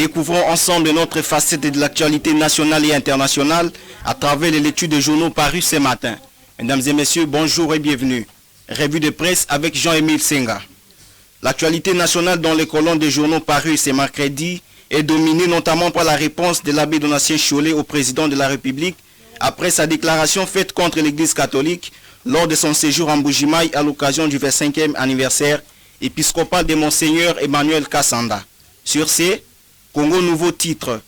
Découvrons ensemble notre facette de l'actualité nationale et internationale à travers les lectures de journaux parus ce matin. Mesdames et messieurs, bonjour et bienvenue. Revue de presse avec Jean-Émile Senga. L'actualité nationale dans les colonnes des journaux parus ce mercredi est dominée notamment par la réponse de l'abbé Donatien Chollet au président de la République après sa déclaration faite contre l'Église catholique lors de son séjour en Mbuji-Mayi à l'occasion du 25e anniversaire épiscopal de Monseigneur Emmanuel Kassanda. Sur ce, Congo nouveau titre.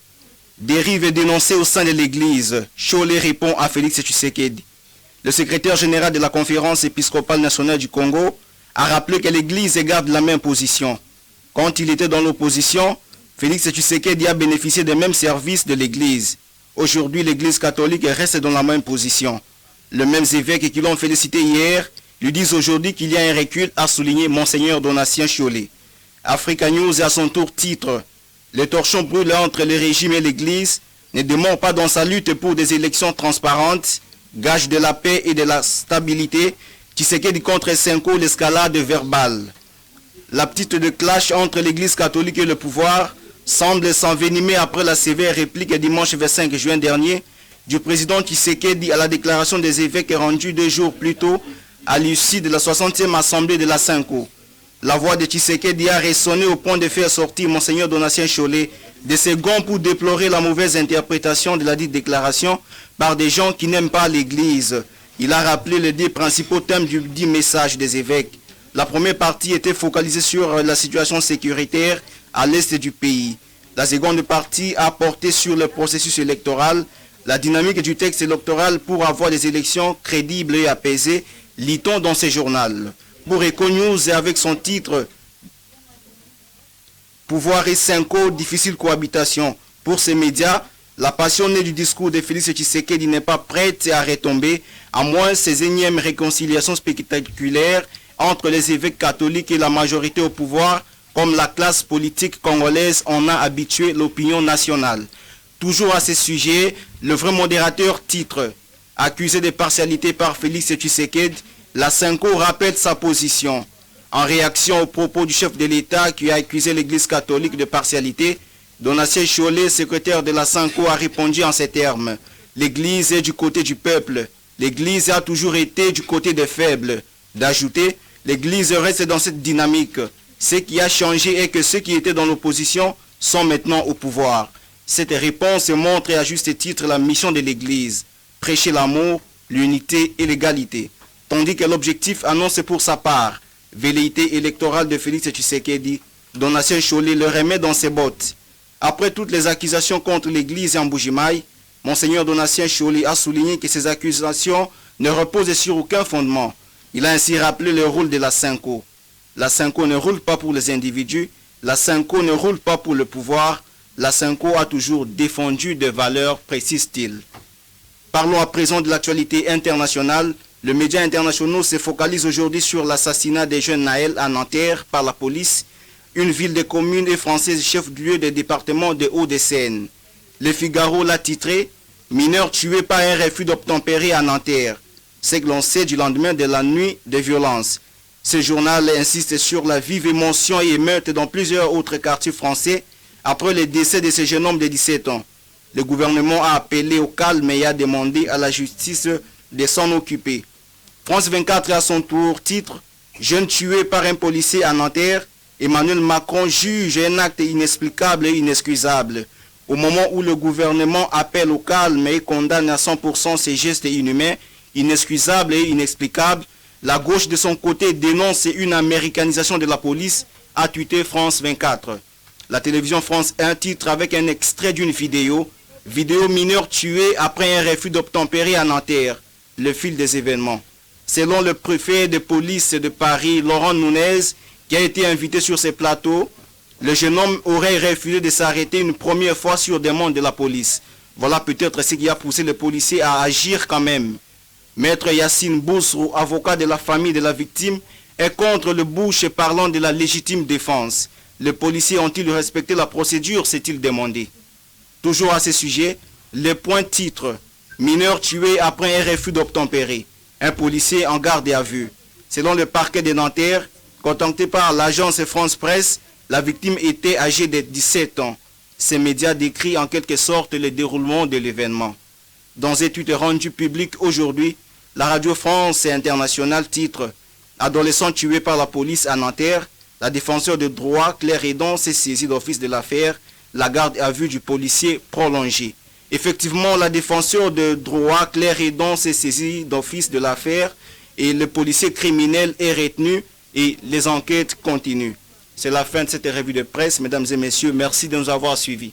Dérive dénoncée au sein de l'Église. Chollet répond à Félix Tshisekedi. Le secrétaire général de la Conférence épiscopale nationale du Congo a rappelé que l'Église garde la même position. Quand il était dans l'opposition, Félix Tshisekedi a bénéficié des mêmes services de l'Église. Aujourd'hui, l'Église catholique reste dans la même position. Les mêmes évêques qui l'ont félicité hier lui disent aujourd'hui qu'il y a un recul, a souligné Monseigneur Donatien Chollet. Africa News à son tour titre. Les torchons brûlent entre le régime et l'Église ne demeurent pas dans sa lutte pour des élections transparentes, gage de la paix et de la stabilité. Tshisekedi contre Senko, l'escalade verbale. La petite de clash entre l'Église catholique et le pouvoir semble s'envenimer après la sévère réplique dimanche 25 juin dernier du président Tshisekedi à la déclaration des évêques rendue 2 jours plus tôt à l'issue de la 60e assemblée de la Senko. La voix de Tshisekedi a résonné au point de faire sortir Monseigneur Donatien Chollet de ses gonds pour déplorer la mauvaise interprétation de la dite déclaration par des gens qui n'aiment pas l'Église. Il a rappelé les 2 principaux thèmes du dit message des évêques. La première partie était focalisée sur la situation sécuritaire à l'est du pays. La seconde partie a porté sur le processus électoral, la dynamique du texte électoral pour avoir des élections crédibles et apaisées, lit-on dans ce journal. Pour Econews et avec son titre Pouvoir et Senko, difficile cohabitation. Pour ces médias, la passion née du discours de Félix Tshisekedi n'est pas prête à retomber, à moins ces énièmes réconciliations spectaculaires entre les évêques catholiques et la majorité au pouvoir, comme la classe politique congolaise en a habitué l'opinion nationale. Toujours à ce sujet, le vrai modérateur titre accusé de partialité par Félix Tshisekedi, la Senko rappelle sa position. En réaction aux propos du chef de l'État qui a accusé l'Église catholique de partialité, Donatien Chollet, secrétaire de la Senko, a répondu en ces termes. L'Église est du côté du peuple. L'Église a toujours été du côté des faibles. D'ajouter, l'Église reste dans cette dynamique. Ce qui a changé est que ceux qui étaient dans l'opposition sont maintenant au pouvoir. Cette réponse montre à juste titre la mission de l'Église. Prêcher l'amour, l'unité et l'égalité. Tandis que l'objectif annonce pour sa part velléité électorale de Félix Tshisekedi, Donatien Chollet le remet dans ses bottes. Après toutes les accusations contre l'Église en Mbuji-Mayi, Monseigneur Donatien Chollet a souligné que ces accusations ne reposent sur aucun fondement. Il a ainsi rappelé le rôle de la Senko. La Senko ne roule pas pour les individus, la Senko ne roule pas pour le pouvoir, la Senko a toujours défendu des valeurs, précise-t-il. Parlons à présent de l'actualité internationale. Le média international se focalise aujourd'hui sur l'assassinat des jeunes Naël à Nanterre par la police, une ville de commune et française chef-lieu des départements de Hauts-de-Seine. Le Figaro l'a titré « Mineurs tués par un refus d'obtempérer à Nanterre ». C'est que l'on sait du lendemain de la nuit de violence. Ce journal insiste sur la vive émotion et émeute dans plusieurs autres quartiers français après le décès de ce jeune homme de 17 ans. Le gouvernement a appelé au calme et a demandé à la justice de s'en occuper. France 24 à son tour titre « Jeune tué par un policier à Nanterre, Emmanuel Macron juge un acte inexplicable et inexcusable. » Au moment où le gouvernement appelle au calme et condamne à 100% ces gestes inhumains, inexcusables et inexplicables, la gauche de son côté dénonce une américanisation de la police, a tweeté France 24. La télévision France 1 titre avec un extrait d'une vidéo mineur tué après un refus d'obtempérer à Nanterre, le fil des événements. Selon le préfet de police de Paris, Laurent Nunez, qui a été invité sur ces plateaux, le jeune homme aurait refusé de s'arrêter une première fois sur demande de la police. Voilà peut-être ce qui a poussé le policier à agir quand même. Maître Yacine Boussrou, avocat de la famille de la victime, est contre le bouche parlant de la légitime défense. Les policiers ont-ils respecté la procédure, s'est-il demandé. Toujours à ce sujet, le point titre « Mineur tué après un refus d'obtempérer ». Un policier en garde à vue. Selon le parquet de Nanterre, contacté par l'agence France Presse, la victime était âgée de 17 ans. Ces médias décrivent en quelque sorte le déroulement de l'événement. Dans une étude rendue publique aujourd'hui, la Radio France Internationale titre « Adolescent tué par la police à Nanterre, la défenseur de droits Claire Hédon s'est saisie d'office de l'affaire, la garde à vue du policier prolongée ». Effectivement, la défenseur de droits Claire Hédon s'est saisie d'office de l'affaire et le policier criminel est retenu et les enquêtes continuent. C'est la fin de cette revue de presse. Mesdames et messieurs, merci de nous avoir suivis.